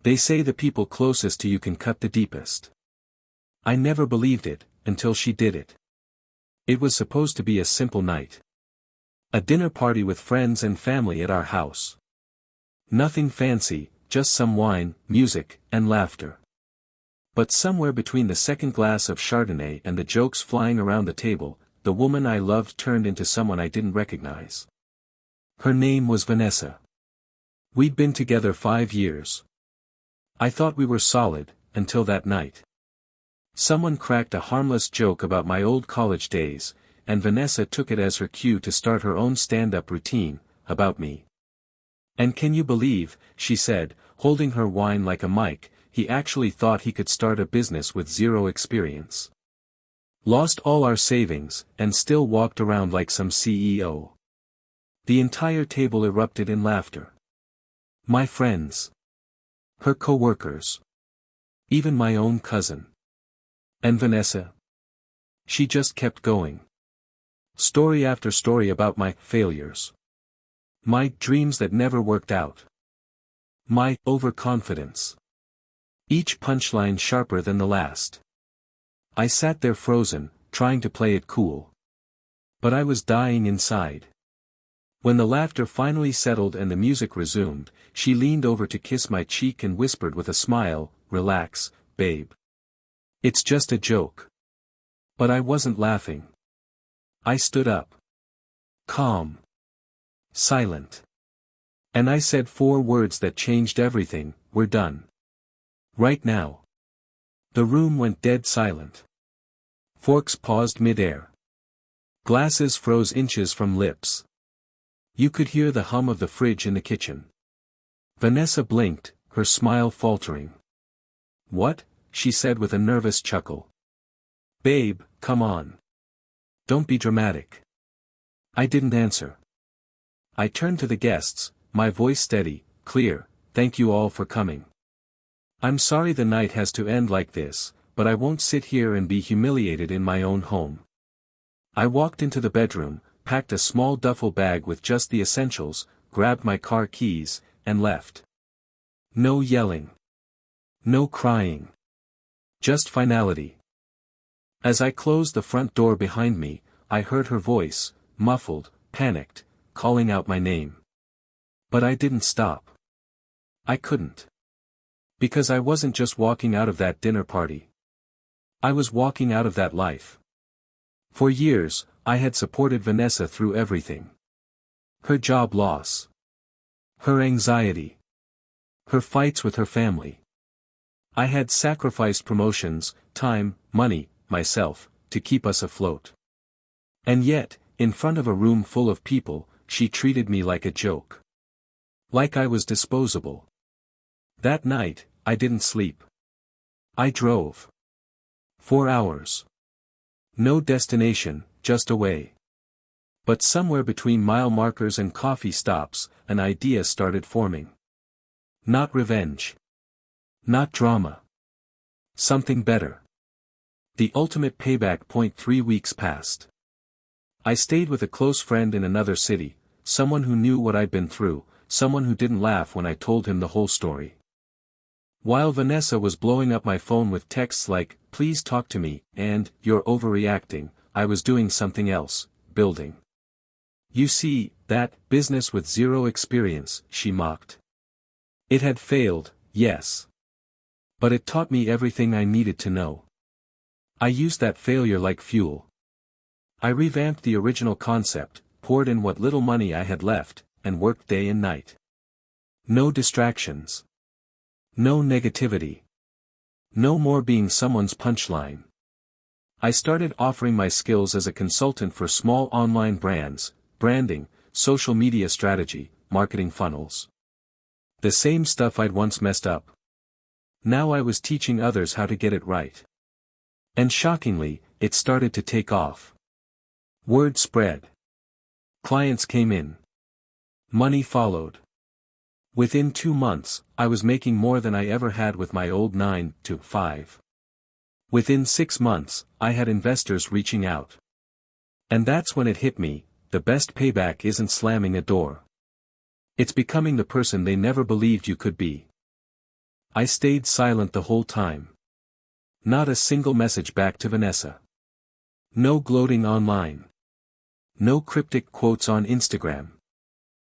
They say the people closest to you can cut the deepest. I never believed it, until she did it. It was supposed to be a simple night. A dinner party with friends and family at our house. Nothing fancy, just some wine, music, and laughter. But somewhere between the second glass of Chardonnay and the jokes flying around the table, the woman I loved turned into someone I didn't recognize. Her name was Vanessa. We'd been together 5 years. I thought we were solid, until that night. Someone cracked a harmless joke about my old college days, and Vanessa took it as her cue to start her own stand-up routine, about me. And can you believe, she said, holding her wine like a mic, he actually thought he could start a business with zero experience. Lost all our savings, and still walked around like some CEO. The entire table erupted in laughter. My friends. Her co-workers. Even my own cousin. And Vanessa? She just kept going. Story after story about my failures. My dreams that never worked out. My overconfidence. Each punchline sharper than the last. I sat there frozen, trying to play it cool. But I was dying inside. When the laughter finally settled and the music resumed, she leaned over to kiss my cheek and whispered with a smile, "Relax, babe. It's just a joke." But I wasn't laughing. I stood up. Calm. Silent. And I said 4 words that changed everything: "We're done. Right now." The room went dead silent. Forks paused mid-air. Glasses froze inches from lips. You could hear the hum of the fridge in the kitchen. Vanessa blinked, her smile faltering. "What?" she said with a nervous chuckle. "Babe, come on. Don't be dramatic." I didn't answer. I turned to the guests, my voice steady, clear. "Thank you all for coming. I'm sorry the night has to end like this, but I won't sit here and be humiliated in my own home." I walked into the bedroom, packed a small duffel bag with just the essentials, grabbed my car keys, and left. No yelling. No crying. Just finality. As I closed the front door behind me, I heard her voice, muffled, panicked, calling out my name. But I didn't stop. I couldn't. Because I wasn't just walking out of that dinner party. I was walking out of that life. For years, I had supported Vanessa through everything. Her job loss. Her anxiety. Her fights with her family. I had sacrificed promotions, time, money, myself, to keep us afloat. And yet, in front of a room full of people, she treated me like a joke. Like I was disposable. That night, I didn't sleep. I drove. 4 hours. No destination, just away. But somewhere between mile markers and coffee stops, an idea started forming. Not revenge. Not drama. Something better. The ultimate payback. 3 weeks passed. I stayed with a close friend in another city, someone who knew what I'd been through, someone who didn't laugh when I told him the whole story. While Vanessa was blowing up my phone with texts like, "Please talk to me," and "You're overreacting," I was doing something else, building. "You see, that business with zero experience," she mocked. It had failed, yes. But it taught me everything I needed to know. I used that failure like fuel. I revamped the original concept, poured in what little money I had left, and worked day and night. No distractions. No negativity. No more being someone's punchline. I started offering my skills as a consultant for small online brands, branding, social media strategy, marketing funnels. The same stuff I'd once messed up. Now I was teaching others how to get it right. And shockingly, it started to take off. Word spread. Clients came in. Money followed. Within 2 months, I was making more than I ever had with my old 9 to 5. Within 6 months, I had investors reaching out. And that's when it hit me, the best payback isn't slamming a door. It's becoming the person they never believed you could be. I stayed silent the whole time. Not a single message back to Vanessa. No gloating online. No cryptic quotes on Instagram.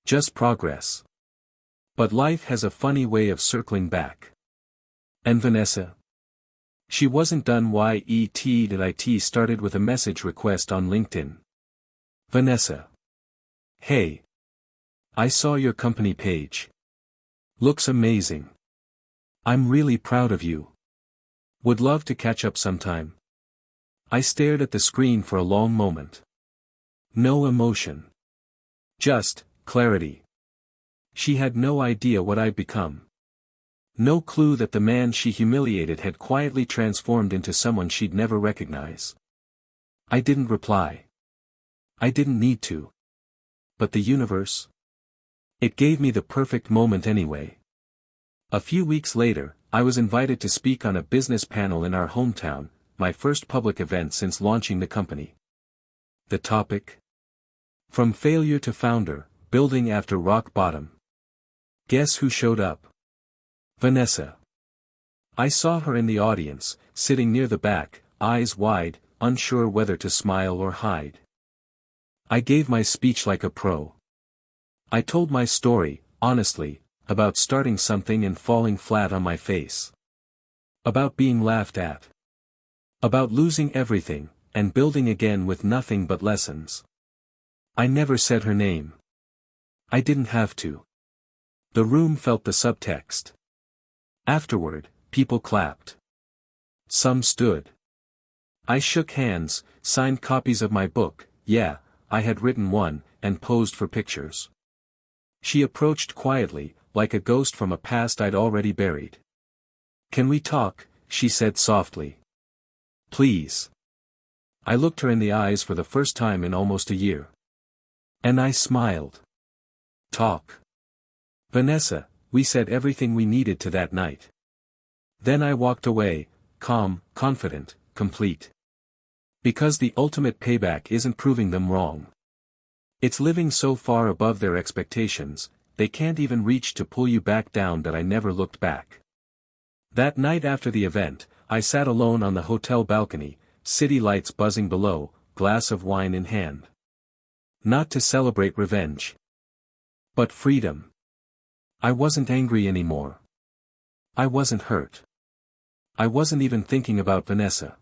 Just progress. But life has a funny way of circling back. And Vanessa? She wasn't done yet. It started with a message request on LinkedIn. Vanessa. Hey. I saw your company page. Looks amazing. I'm really proud of you. Would love to catch up sometime. I stared at the screen for a long moment. No emotion. Just clarity. She had no idea what I'd become. No clue that the man she humiliated had quietly transformed into someone she'd never recognize. I didn't reply. I didn't need to. But the universe? It gave me the perfect moment anyway. A few weeks later, I was invited to speak on a business panel in our hometown, my first public event since launching the company. The topic? From failure to founder, building after rock bottom. Guess who showed up? Vanessa. I saw her in the audience, sitting near the back, eyes wide, unsure whether to smile or hide. I gave my speech like a pro. I told my story, honestly, about starting something and falling flat on my face. About being laughed at. About losing everything, and building again with nothing but lessons. I never said her name. I didn't have to. The room felt the subtext. Afterward, people clapped. Some stood. I shook hands, signed copies of my book, yeah, I had written one, and posed for pictures. She approached quietly, like a ghost from a past I'd already buried. Can we talk? She said softly. Please. I looked her in the eyes for the first time in almost a year. And I smiled. Talk. Vanessa, we said everything we needed to that night. Then I walked away, calm, confident, complete. Because the ultimate payback isn't proving them wrong. It's living so far above their expectations, they can't even reach to pull you back down. That I never looked back. That night after the event, I sat alone on the hotel balcony, city lights buzzing below, glass of wine in hand. Not to celebrate revenge. But freedom. I wasn't angry anymore. I wasn't hurt. I wasn't even thinking about Vanessa.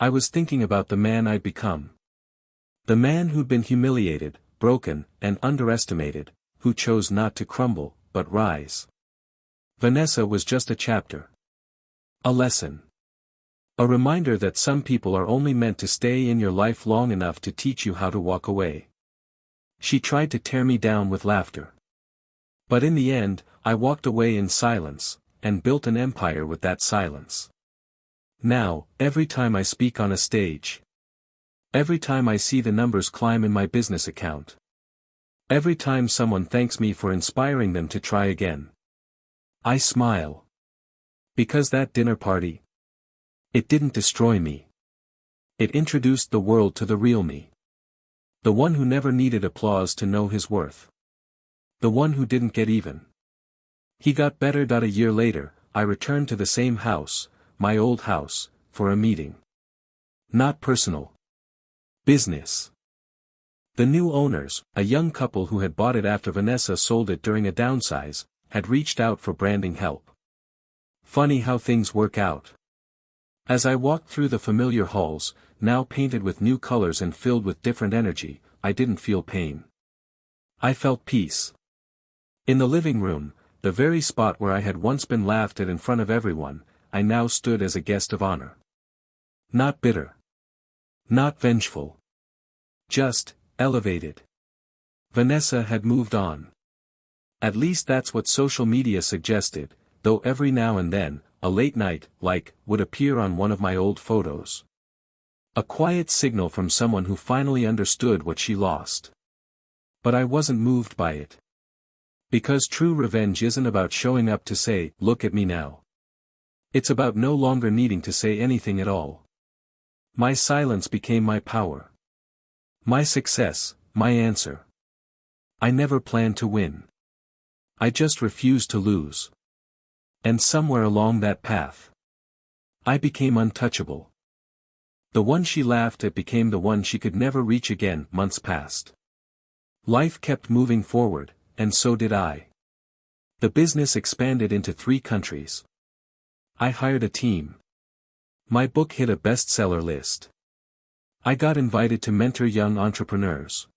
I was thinking about the man I'd become. The man who'd been humiliated, broken, and underestimated, who chose not to crumble, but rise. Vanessa was just a chapter. A lesson. A reminder that some people are only meant to stay in your life long enough to teach you how to walk away. She tried to tear me down with laughter. But in the end, I walked away in silence, and built an empire with that silence. Now, every time I speak on a stage. Every time I see the numbers climb in my business account. Every time someone thanks me for inspiring them to try again. I smile. Because that dinner party. It didn't destroy me. It introduced the world to the real me. The one who never needed applause to know his worth. The one who didn't get even. He got better. A year later, I returned to the same house, my old house, for a meeting. Not personal. Business. The new owners, a young couple who had bought it after Vanessa sold it during a downsize, had reached out for branding help. Funny how things work out. As I walked through the familiar halls, now painted with new colors and filled with different energy, I didn't feel pain. I felt peace. In the living room, the very spot where I had once been laughed at in front of everyone, I now stood as a guest of honor. Not bitter. Not vengeful. Just, elevated. Vanessa had moved on. At least that's what social media suggested, though every now and then, a late night like would appear on one of my old photos. A quiet signal from someone who finally understood what she lost. But I wasn't moved by it. Because true revenge isn't about showing up to say, look at me now. It's about no longer needing to say anything at all. My silence became my power. My success, my answer. I never planned to win. I just refused to lose. And somewhere along that path, I became untouchable. The one she laughed at became the one she could never reach again. Months passed. Life kept moving forward, and so did I. The business expanded into 3 countries. I hired a team. My book hit a bestseller list. I got invited to mentor young entrepreneurs.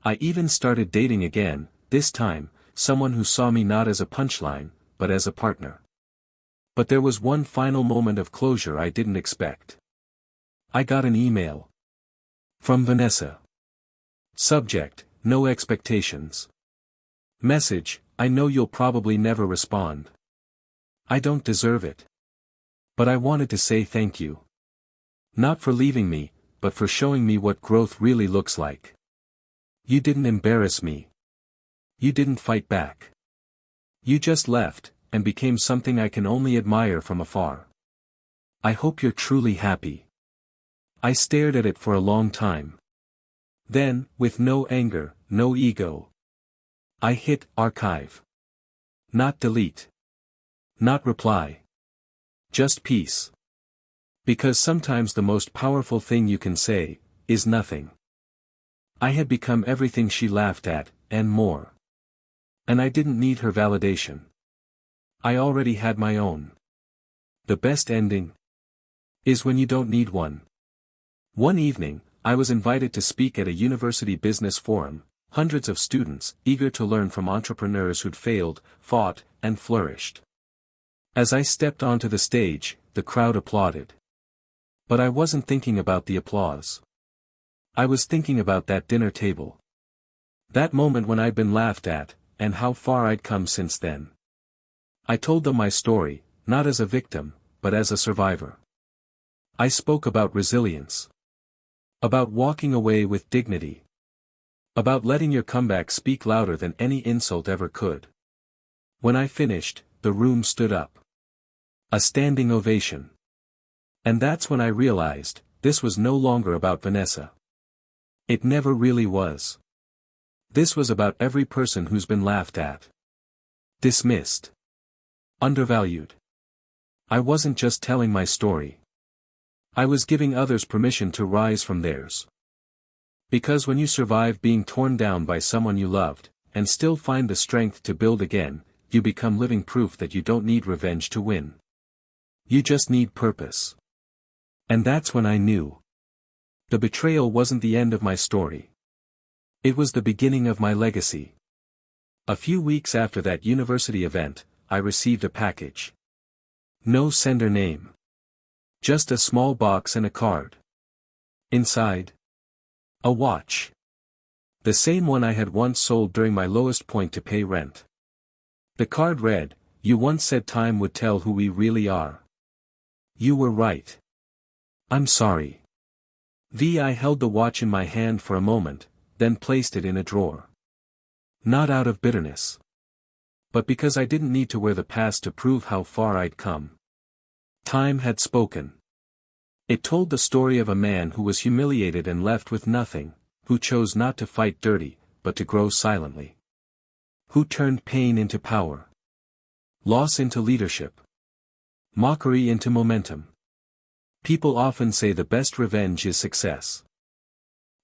I even started dating again, this time, someone who saw me not as a punchline, but as a partner. But there was one final moment of closure I didn't expect. I got an email. From Vanessa. Subject, no expectations. Message, I know you'll probably never respond. I don't deserve it. But I wanted to say thank you. Not for leaving me, but for showing me what growth really looks like. You didn't embarrass me. You didn't fight back. You just left, and became something I can only admire from afar. I hope you're truly happy. I stared at it for a long time. Then, with no anger, no ego, I hit archive. Not delete. Not reply. Just peace. Because sometimes the most powerful thing you can say, is nothing. I had become everything she laughed at, and more. And I didn't need her validation. I already had my own. The best ending is when you don't need one. One evening, I was invited to speak at a university business forum, hundreds of students, eager to learn from entrepreneurs who'd failed, fought, and flourished. As I stepped onto the stage, the crowd applauded. But I wasn't thinking about the applause. I was thinking about that dinner table. That moment when I'd been laughed at, and how far I'd come since then. I told them my story, not as a victim, but as a survivor. I spoke about resilience. About walking away with dignity. About letting your comeback speak louder than any insult ever could. When I finished, the room stood up. A standing ovation. And that's when I realized, this was no longer about Vanessa. It never really was. This was about every person who's been laughed at. Dismissed. Undervalued. I wasn't just telling my story. I was giving others permission to rise from theirs. Because when you survive being torn down by someone you loved, and still find the strength to build again, you become living proof that you don't need revenge to win. You just need purpose. And that's when I knew. The betrayal wasn't the end of my story. It was the beginning of my legacy. A few weeks after that university event, I received a package. No sender name. Just a small box and a card. Inside, a watch. The same one I had once sold during my lowest point to pay rent. The card read, "You once said time would tell who we really are. You were right. I'm sorry." I held the watch in my hand for a moment, then placed it in a drawer. Not out of bitterness. But because I didn't need to wear the past to prove how far I'd come. Time had spoken. It told the story of a man who was humiliated and left with nothing, who chose not to fight dirty, but to grow silently. Who turned pain into power. Loss into leadership. Mockery into momentum. People often say the best revenge is success.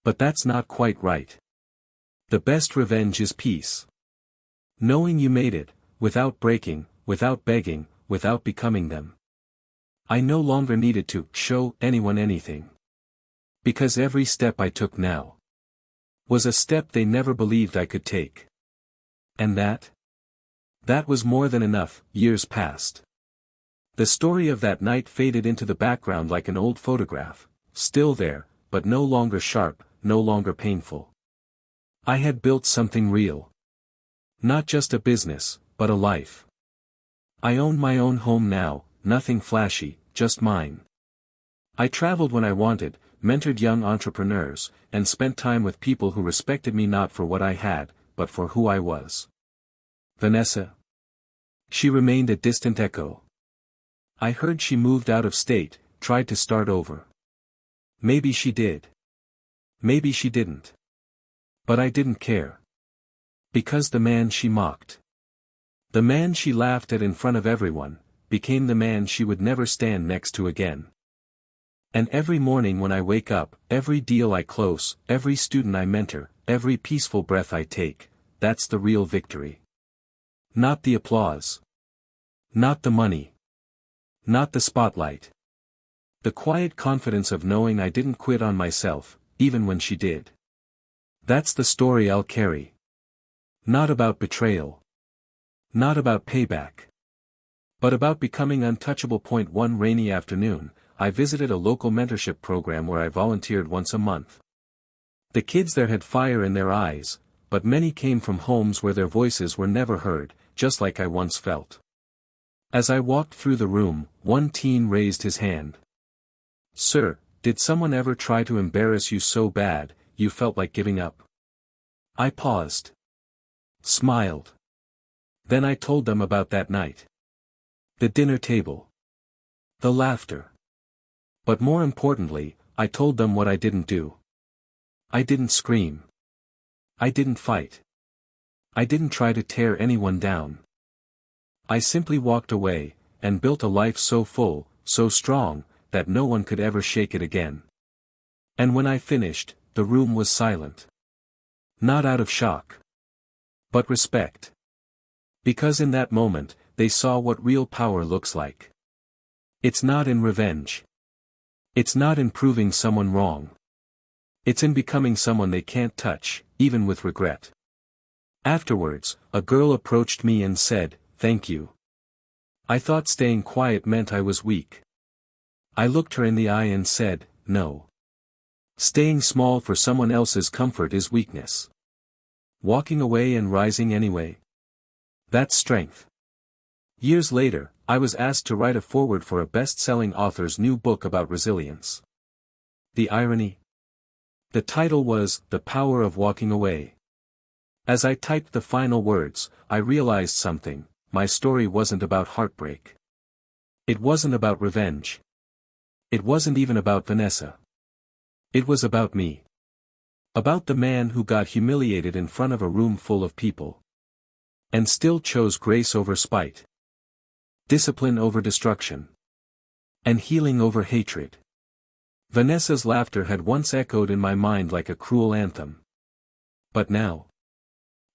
But that's not quite right. The best revenge is peace. Knowing you made it, without breaking, without begging, without becoming them. I no longer needed to show anyone anything. Because every step I took now was a step they never believed I could take. And that was more than enough. Years passed. The story of that night faded into the background like an old photograph, still there, but no longer sharp, no longer painful. I had built something real. Not just a business, but a life. I owned my own home now, nothing flashy, just mine. I traveled when I wanted, mentored young entrepreneurs, and spent time with people who respected me not for what I had, but for who I was. Vanessa? She remained a distant echo. I heard she moved out of state, tried to start over. Maybe she did. Maybe she didn't. But I didn't care. Because the man she mocked. The man she laughed at in front of everyone, became the man she would never stand next to again. And every morning when I wake up, every deal I close, every student I mentor, every peaceful breath I take, that's the real victory. Not the applause. Not the money. Not the spotlight. The quiet confidence of knowing I didn't quit on myself, even when she did. That's the story I'll carry. Not about betrayal. Not about payback. But about becoming untouchable. One rainy afternoon, I visited a local mentorship program where I volunteered once a month. The kids there had fire in their eyes, but many came from homes where their voices were never heard, just like I once felt. As I walked through the room, one teen raised his hand. "Sir, did someone ever try to embarrass you so bad, you felt like giving up?" I paused. Smiled. Then I told them about that night. The dinner table. The laughter. But more importantly, I told them what I didn't do. I didn't scream. I didn't fight. I didn't try to tear anyone down. I simply walked away, and built a life so full, so strong, that no one could ever shake it again. And when I finished, the room was silent. Not out of shock. But respect. Because in that moment, they saw what real power looks like. It's not in revenge. It's not in proving someone wrong. It's in becoming someone they can't touch, even with regret. Afterwards, a girl approached me and said, "Thank you." I thought staying quiet meant I was weak. I looked her in the eye and said, "No. Staying small for someone else's comfort is weakness. Walking away and rising anyway. That's strength." Years later, I was asked to write a foreword for a best-selling author's new book about resilience. The irony? The title was, "The Power of Walking Away." As I typed the final words, I realized something: my story wasn't about heartbreak. It wasn't about revenge. It wasn't even about Vanessa. It was about me. About the man who got humiliated in front of a room full of people. And still chose grace over spite. Discipline over destruction. And healing over hatred. Vanessa's laughter had once echoed in my mind like a cruel anthem. But now,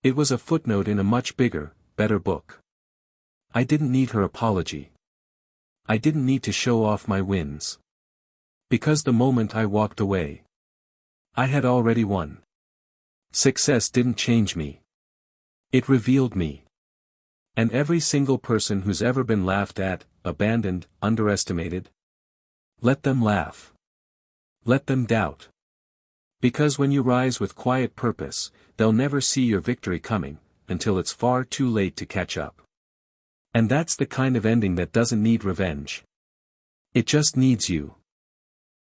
it was a footnote in a much bigger, better book. I didn't need her apology. I didn't need to show off my wins. Because the moment I walked away, I had already won. Success didn't change me. It revealed me. And every single person who's ever been laughed at, abandoned, underestimated, let them laugh. Let them doubt. Because when you rise with quiet purpose, they'll never see your victory coming, until it's far too late to catch up. And that's the kind of ending that doesn't need revenge. It just needs you.